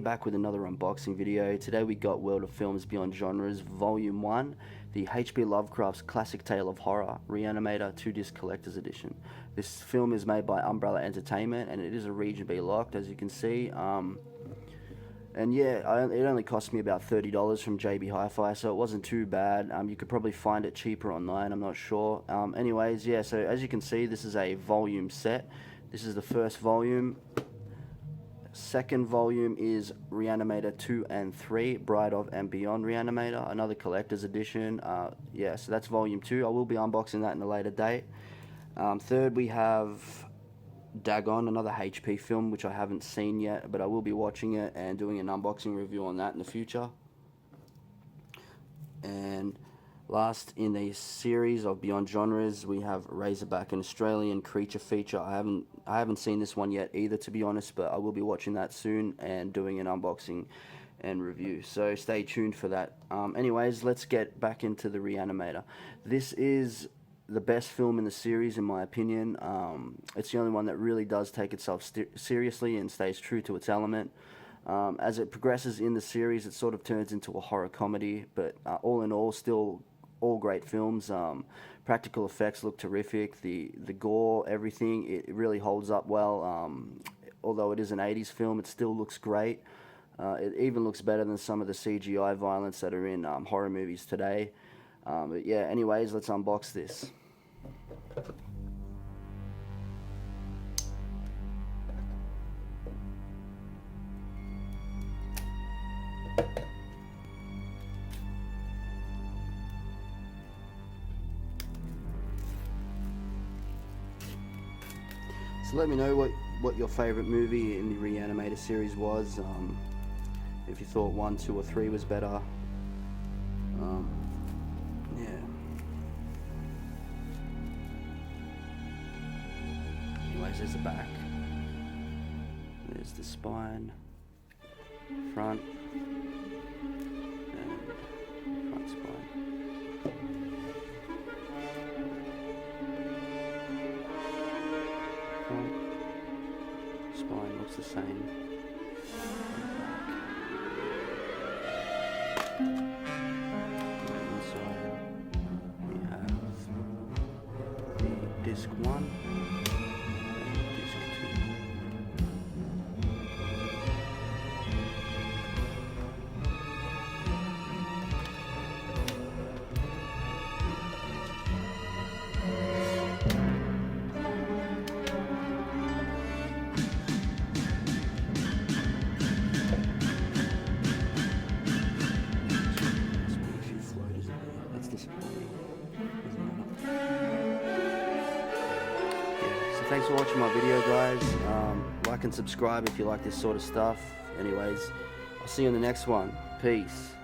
back with another unboxing video. Today we got World of Films Beyond Genres Volume 1, the H.P. Lovecraft's classic tale of horror, Re-Animator 2-disc collector's edition. This film is made by Umbrella Entertainment and it is a Region B locked, as you can see. And yeah, it only cost me about $30 from JB Hi-Fi, so it wasn't too bad. You could probably find it cheaper online, I'm not sure. Anyways, yeah, so as you can see, this is a volume set. This is the first volume. Second volume is Reanimator 2 and 3, Bride of and Beyond Reanimator, another collector's edition. Yeah, so that's volume 2. I will be unboxing that in a later date. Third, we have Dagon, another HP film, which I haven't seen yet, but I will be watching it and doing an unboxing review on that in the future. And last in the series of Beyond Genres, we have Razorback, an Australian creature feature. I haven't seen this one yet either, to be honest, but I will be watching that soon and doing an unboxing and review, so stay tuned for that. Anyways, let's get back into the Reanimator. This is the best film in the series, in my opinion. It's the only one that really does take itself seriously and stays true to its element. As it progresses in the series, it sort of turns into a horror comedy, but all in all, still all great films. Practical effects look terrific. The gore, everything, it really holds up well. Although it is an 80s film, it still looks great. It even looks better than some of the CGI violence that are in horror movies today. But yeah, anyways, let's unbox this. So let me know what your favorite movie in the Reanimator series was. If you thought 1, 2, or 3 was better. Yeah. Anyways, there's the back. There's the spine, front, and front spine. Front spine looks the same. Disc 1 and disc 2. That's disappointing. Thanks for watching my video, guys. Like and subscribe if you like this sort of stuff. Anyways, I'll see you in the next one. Peace.